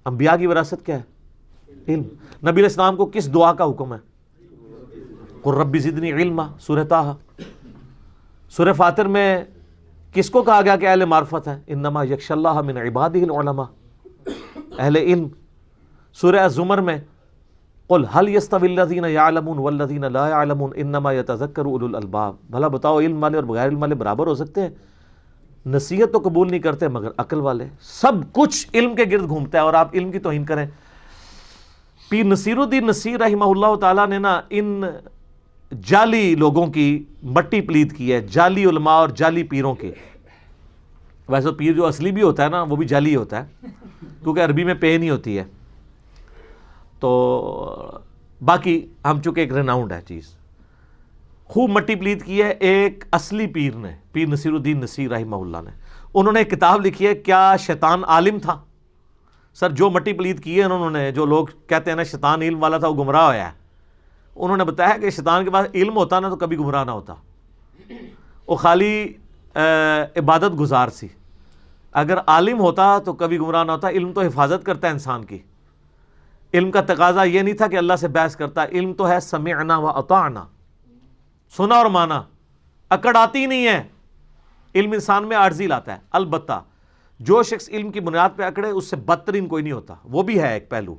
انبیاء کی وراثت کیا ہے؟ علم۔ نبی علیہ السلام کو کس دعا کا حکم ہے؟ قل رب زدنی علما، سورہ طٰہٰ۔ سورہ فاطر میں کس کو کہا گیا کہ اہل معرفت ہے؟ انما یخشی اللہ من عبادہ العلماء، اہل علم۔ سورہ الزمر میں قل هل يستوي الذين يعلمون والذين لا يعلمون انما يتذكر اولو الالباب، بھلا بتاؤ علم والے اور بغیر علم والے برابر ہو سکتے ہیں؟ نصیحت تو قبول نہیں کرتے مگر عقل والے۔ سب کچھ علم کے گرد گھومتا ہے اور آپ علم کی توہین کریں۔ پیر نصیر الدین نصیر رحمہ اللہ تعالیٰ نے نا ان جعلی لوگوں کی مٹی پلید کی ہے، جعلی علماء اور جعلی پیروں کی۔ ویسے پیر جو اصلی بھی ہوتا ہے نا وہ بھی جعلی ہوتا ہے، کیونکہ عربی میں پے نہیں ہوتی ہے۔ تو باقی ہم چونکہ ایک ریناؤنڈ ہے چیز، خوب مٹی پلید کی ہے ایک اصلی پیر نے، پیر نصیر الدین نصیر رحمہ اللہ نے۔ انہوں نے ایک کتاب لکھی ہے کیا شیطان عالم تھا؟ سر جو مٹی پلید کی ہے انہوں نے، جو لوگ کہتے ہیں نا شیطان علم والا تھا وہ گمراہ ہوا ہے، انہوں نے بتایا کہ شیطان کے پاس علم ہوتا نا تو کبھی گمراہ نہ ہوتا، وہ خالی عبادت گزار سی۔ اگر عالم ہوتا تو کبھی گمراہ نہ ہوتا۔ علم تو حفاظت کرتا ہے انسان کی۔ علم کا تقاضا یہ نہیں تھا کہ اللہ سے بحث کرتا، علم تو ہے سمعنا و اطعنا، سنا اور مانا، اکڑ آتی نہیں ہے۔ علم انسان میں عاجزی لاتا ہے، البتہ جو شخص علم کی بنیاد پہ اکڑے اس سے بدترین کوئی نہیں ہوتا، وہ بھی ہے ایک پہلو۔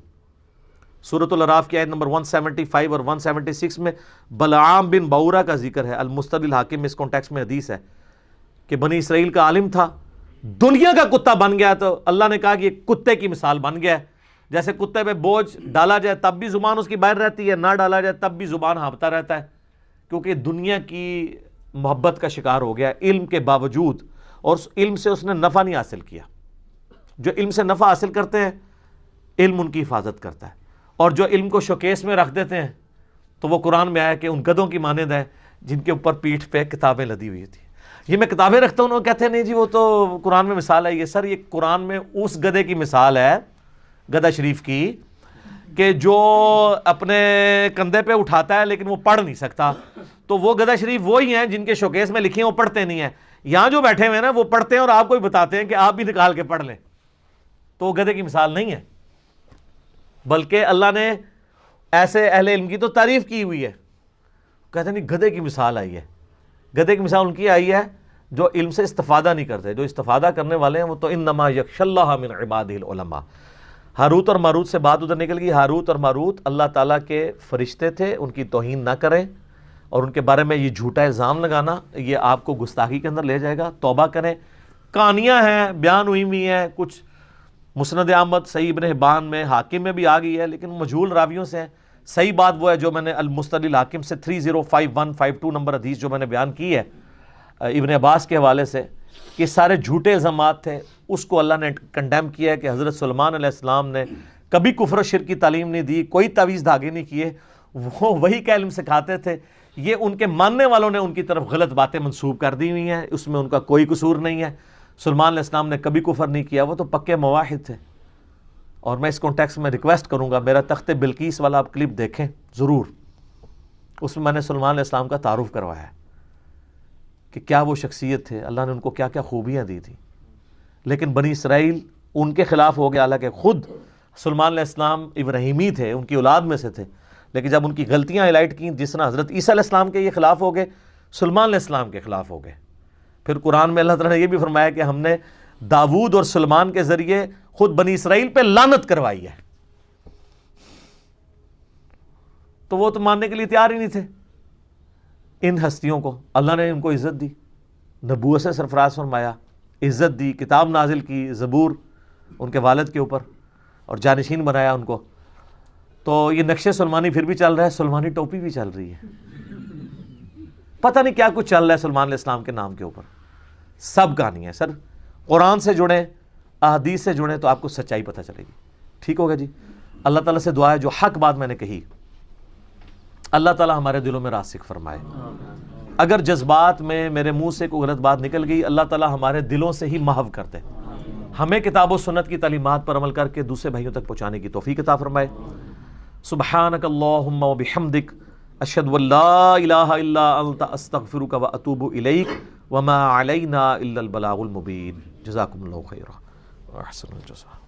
سورۃ الاعراف کی آیت نمبر 175 اور 176 میں بلعام بن بعورہ کا ذکر ہے۔ المستدل الحاکم میں اس کانٹیکس میں حدیث ہے کہ بنی اسرائیل کا عالم تھا، دنیا کا کتا بن گیا، تو اللہ نے کہا کہ یہ کتے کی مثال بن گیا ہے۔ جیسے کتے پہ بوجھ ڈالا جائے تب بھی زبان اس کی باہر رہتی ہے، نہ ڈالا جائے تب بھی زبان ہانپتا رہتا ہے، کیونکہ دنیا کی محبت کا شکار ہو گیا علم کے باوجود، اور اس علم سے اس نے نفع نہیں حاصل کیا۔ جو علم سے نفع حاصل کرتے ہیں علم ان کی حفاظت کرتا ہے، اور جو علم کو شوکیس میں رکھ دیتے ہیں تو وہ قرآن میں آیا کہ ان گدھوں کی مانند ہے جن کے اوپر پیٹھ پہ کتابیں لدی ہوئی تھی۔ یہ میں کتابیں رکھتا ہوں، وہ کہتے ہیں نہیں جی وہ تو قرآن میں مثال ہے۔ یہ سر یہ قرآن میں اس گدھے کی مثال ہے، گدھا شریف کی، کہ جو اپنے کندھے پہ اٹھاتا ہے لیکن وہ پڑھ نہیں سکتا، تو وہ گدھا شریف وہی ہیں جن کے شوکیس میں لکھے ہیں وہ پڑھتے نہیں ہیں۔ یہاں جو بیٹھے ہوئے ہیں نا وہ پڑھتے ہیں اور آپ کو بھی بتاتے ہیں کہ آپ بھی نکال کے پڑھ لیں، تو وہ گدھے کی مثال نہیں ہے، بلکہ اللہ نے ایسے اہل علم کی تو تعریف کی ہوئی ہے۔ کہتے ہیں نہیں گدھے کی مثال آئی ہے، گدھے کی مثال ان کی آئی ہے جو علم سے استفادہ نہیں کرتے۔ جو استفادہ کرنے والے ہیں وہ تو انما یخشی اللہ من عبادہ العلماء۔ ہاروت اور ماروت سے بات ادھر نکل گئی۔ ہاروت اور ماروت اللہ تعالیٰ کے فرشتے تھے، ان کی توہین نہ کریں، اور ان کے بارے میں یہ جھوٹا الزام لگانا یہ آپ کو گستاخی کے اندر لے جائے گا۔ توبہ کریں۔ کہانیاں ہیں، بیان ہوئی ہوئی ہیں، کچھ مسند احمد، صحیح ابن حبان میں، حاکم میں بھی آ گئی ہے، لیکن مجہول راویوں سے ہیں۔ صحیح بات وہ ہے جو میں نے المستدل الحاکم سے 305152 نمبر حدیث جو میں نے بیان کی ہے ابن عباس کے حوالے سے، کہ سارے جھوٹے الزامات تھے، اس کو اللہ نے کنڈیم کیا ہے کہ حضرت سلیمان علیہ السلام نے کبھی کفر و شرک کی تعلیم نہیں دی، کوئی تعویذ دھاگے نہیں کیے، وہ وہی کا علم سکھاتے تھے۔ یہ ان کے ماننے والوں نے ان کی طرف غلط باتیں منسوب کر دی ہوئی ہیں، اس میں ان کا کوئی قصور نہیں ہے۔ سلیمان علیہ السلام نے کبھی کفر نہیں کیا، وہ تو پکے مواحد تھے۔ اور میں اس کانٹیکس میں ریکویسٹ کروں گا میرا تخت بلقیس والا آپ کلپ دیکھیں ضرور، اس میں نے سلیمان علیہ السلام کا تعارف کروایا ہے کہ کیا وہ شخصیت تھے، اللہ نے ان کو کیا کیا خوبیاں دی تھیں۔ لیکن بنی اسرائیل ان کے خلاف ہو گیا، حالانکہ خود سلیمان علیہ السلام ابراہیمی تھے، ان کی اولاد میں سے تھے، لیکن جب ان کی غلطیاں ہائلائٹ کیں، جس طرح حضرت عیسیٰ علیہ السلام کے یہ خلاف ہو گئے، سلیمان علیہ السلام کے خلاف ہو گئے۔ پھر قرآن میں اللہ تعالیٰ نے یہ بھی فرمایا کہ ہم نے داود اور سلیمان کے ذریعے خود بنی اسرائیل پہ لعنت کروائی ہے، تو وہ تو ماننے کے لیے تیار ہی نہیں تھے۔ ان ہستیوں کو اللہ نے ان کو عزت دی، نبوت سے سرفراز فرمایا، عزت دی، کتاب نازل کی، زبور ان کے والد کے اوپر، اور جانشین بنایا ان کو۔ تو یہ نقشِ سلمانی پھر بھی چل رہا ہے، سلمانی ٹوپی بھی چل رہی ہے، پتہ نہیں کیا کچھ چل رہا ہے سلیمان علیہ السلام کے نام کے اوپر۔ سب کہانی ہے سر، قرآن سے جڑیں، احادیث سے جڑیں تو آپ کو سچائی پتہ چلے گی۔ ٹھیک ہوگا جی؟ اللہ تعالیٰ سے دعا ہے جو حق بات میں نے کہی اللہ تعالیٰ ہمارے دلوں میں راسخ فرمائے۔ اگر جذبات میں میرے منہ سے کوئی غلط بات نکل گئی، اللہ تعالیٰ ہمارے دلوں سے ہی محو کر دے، ہمیں کتاب و سنت کی تعلیمات پر عمل کر کے دوسرے بھائیوں تک پہنچانے کی توفیق عطا فرمائے۔ سبحانک اللہم و بحمدک، اشہد ان لا الہ الا انت، استغفرک و اتوب الیک، وما علینا الا البلاغ المبین۔ جزاکم اللہ خیرا، احسن الجزاء۔